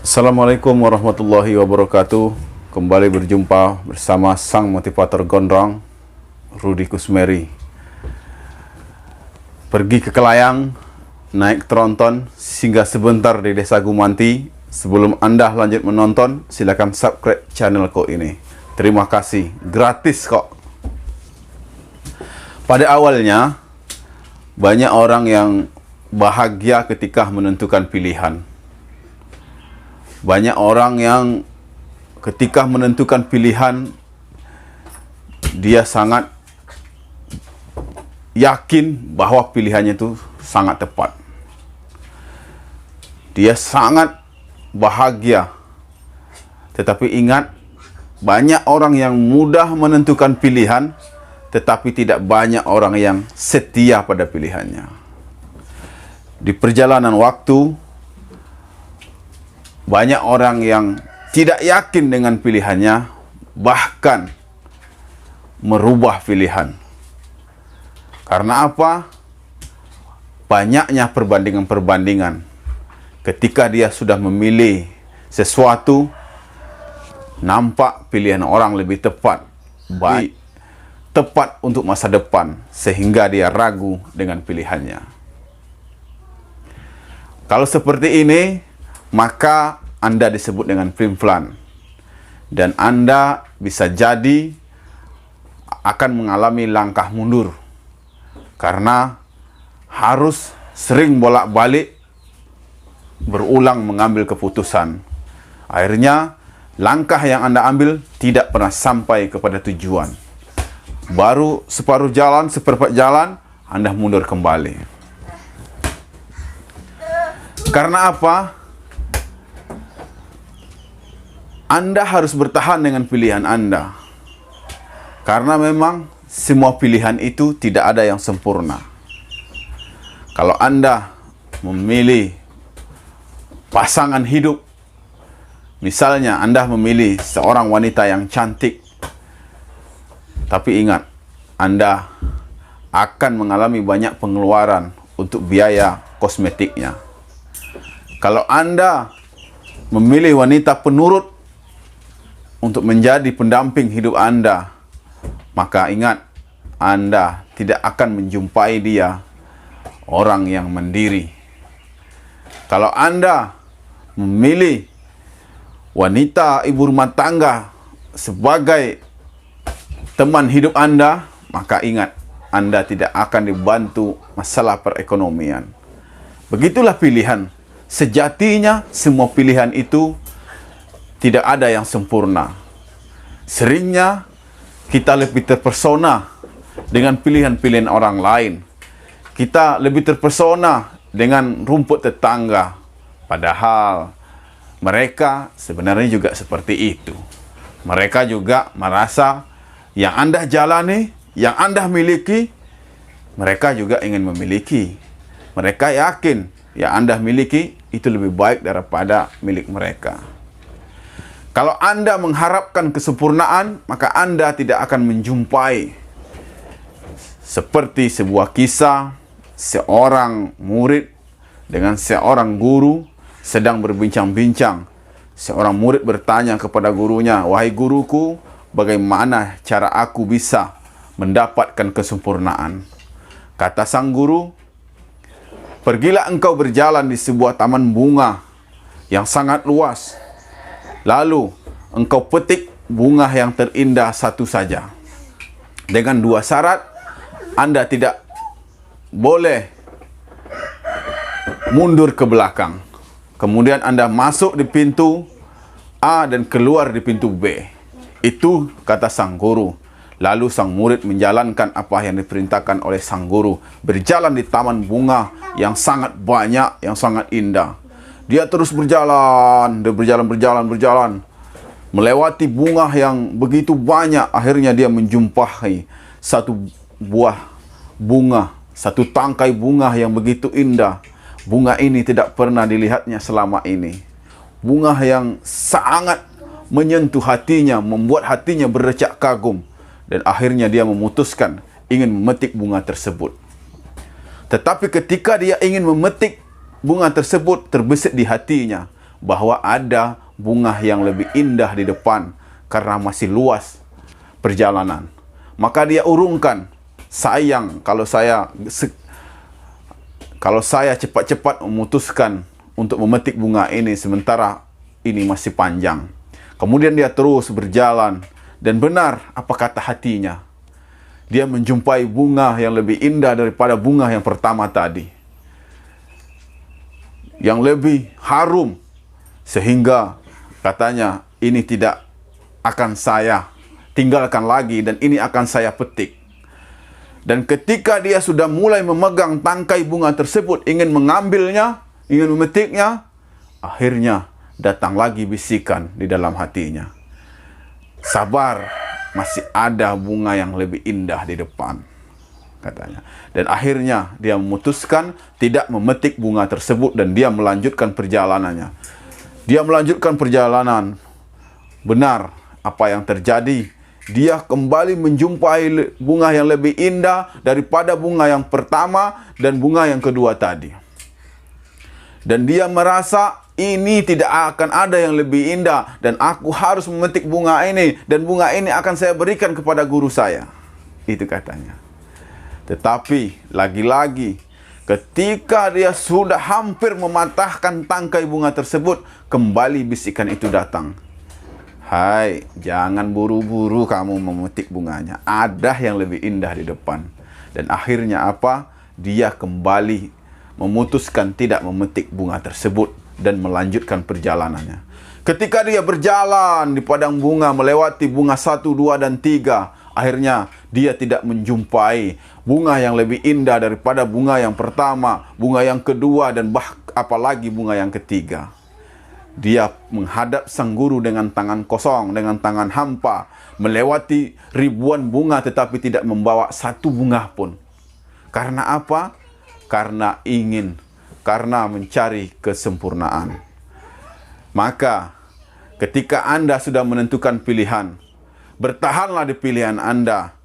Assalamualaikum warahmatullahi wabarakatuh. Kembali berjumpa bersama sang motivator gondrong, Rudy Kusmeri. Pergi ke Kelayang, naik tronton, singgah sebentar di Desa Gumanti. Sebelum Anda lanjut menonton, silakan subscribe channelku ini. Terima kasih, gratis kok. Pada awalnya, banyak orang yang bahagia ketika menentukan pilihan. Banyak orang yang ketika menentukan pilihan, dia sangat yakin bahwa pilihannya itu sangat tepat. Dia sangat bahagia. Tetapi ingat, banyak orang yang mudah menentukan pilihan, tetapi tidak banyak orang yang setia pada pilihannya. Di perjalanan waktu, banyak orang yang tidak yakin dengan pilihannya, bahkan merubah pilihan. Karena apa? Banyaknya perbandingan-perbandingan. Ketika dia sudah memilih sesuatu, nampak pilihan orang lebih tepat, baik, tepat untuk masa depan, sehingga dia ragu dengan pilihannya. Kalau seperti ini, maka Anda disebut dengan pelin-pelan, dan Anda bisa jadi akan mengalami langkah mundur karena harus sering bolak-balik berulang mengambil keputusan. Akhirnya langkah yang Anda ambil tidak pernah sampai kepada tujuan. Baru separuh jalan, seperempat jalan, Anda mundur kembali. Karena apa? Anda harus bertahan dengan pilihan Anda. Karena memang semua pilihan itu tidak ada yang sempurna. Kalau Anda memilih pasangan hidup, misalnya Anda memilih seorang wanita yang cantik, tapi ingat, Anda akan mengalami banyak pengeluaran untuk biaya kosmetiknya. Kalau Anda memilih wanita penurut untuk menjadi pendamping hidup Anda, maka ingat, Anda tidak akan menjumpai dia orang yang mandiri. Kalau Anda memilih wanita ibu rumah tangga sebagai teman hidup Anda, maka ingat, Anda tidak akan dibantu masalah perekonomian. Begitulah pilihan. Sejatinya semua pilihan itu tidak ada yang sempurna. Seringnya kita lebih terpesona dengan pilihan-pilihan orang lain. Kita lebih terpesona dengan rumput tetangga. Padahal mereka sebenarnya juga seperti itu. Mereka juga merasa yang Anda jalani, yang Anda miliki, mereka juga ingin memiliki. Mereka yakin yang Anda miliki itu lebih baik daripada milik mereka. Kalau Anda mengharapkan kesempurnaan, maka Anda tidak akan menjumpai seperti sebuah kisah seorang murid dengan seorang guru sedang berbincang-bincang. Seorang murid bertanya kepada gurunya, "Wahai guruku, bagaimana cara aku bisa mendapatkan kesempurnaan?" Kata sang guru, "Pergilah engkau berjalan di sebuah taman bunga yang sangat luas. Lalu engkau petik bunga yang terindah satu saja. Dengan dua syarat, Anda tidak boleh mundur ke belakang. Kemudian Anda masuk di pintu A dan keluar di pintu B." Itu kata sang guru. Lalu sang murid menjalankan apa yang diperintahkan oleh sang guru. Berjalan di taman bunga yang sangat banyak, yang sangat indah. Dia terus berjalan, berjalan. Melewati bunga yang begitu banyak. Akhirnya dia menjumpai satu buah bunga, satu tangkai bunga yang begitu indah. Bunga ini tidak pernah dilihatnya selama ini. Bunga yang sangat menyentuh hatinya, membuat hatinya berdecak kagum. Dan akhirnya dia memutuskan ingin memetik bunga tersebut. Tetapi ketika dia ingin memetik bunga tersebut, terbesit di hatinya bahwa ada bunga yang lebih indah di depan karena masih luas perjalanan. Maka dia urungkan, sayang kalau saya cepat-cepat memutuskan untuk memetik bunga ini sementara ini masih panjang. Kemudian dia terus berjalan, dan benar apa kata hatinya. Dia menjumpai bunga yang lebih indah daripada bunga yang pertama tadi, yang lebih harum, sehingga katanya, ini tidak akan saya tinggalkan lagi dan ini akan saya petik. Dan ketika dia sudah mulai memegang tangkai bunga tersebut, ingin mengambilnya, ingin memetiknya, akhirnya datang lagi bisikan di dalam hatinya. Sabar, masih ada bunga yang lebih indah di depan, katanya. Dan akhirnya dia memutuskan tidak memetik bunga tersebut dan dia melanjutkan perjalanannya. Dia melanjutkan perjalanan. Benar apa yang terjadi. Dia kembali menjumpai bunga yang lebih indah daripada bunga yang pertama dan bunga yang kedua tadi. Dan dia merasa ini tidak akan ada yang lebih indah dan aku harus memetik bunga ini dan bunga ini akan saya berikan kepada guru saya. Itu katanya. Tetapi lagi-lagi ketika dia sudah hampir mematahkan tangkai bunga tersebut, kembali bisikan itu datang. Hai, jangan buru-buru kamu memetik bunganya. Ada yang lebih indah di depan. Dan akhirnya apa? Dia kembali memutuskan tidak memetik bunga tersebut dan melanjutkan perjalanannya. Ketika dia berjalan di padang bunga, melewati bunga 1, 2, dan 3, akhirnya dia tidak menjumpai bunga yang lebih indah daripada bunga yang pertama, bunga yang kedua, dan apalagi bunga yang ketiga. Dia menghadap sang guru dengan tangan kosong, dengan tangan hampa, melewati ribuan bunga tetapi tidak membawa satu bunga pun. Karena apa? Karena mencari kesempurnaan. Maka ketika Anda sudah menentukan pilihan, bertahanlah di pilihan Anda.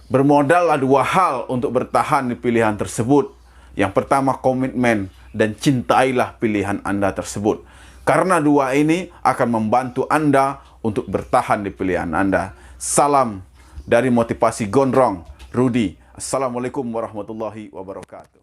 Bermodallah 2 hal untuk bertahan di pilihan tersebut. Yang pertama, komitmen, dan cintailah pilihan Anda tersebut. Karena 2 ini akan membantu Anda untuk bertahan di pilihan Anda. Salam dari Motivasi Gondrong, Rudy. Assalamualaikum warahmatullahi wabarakatuh.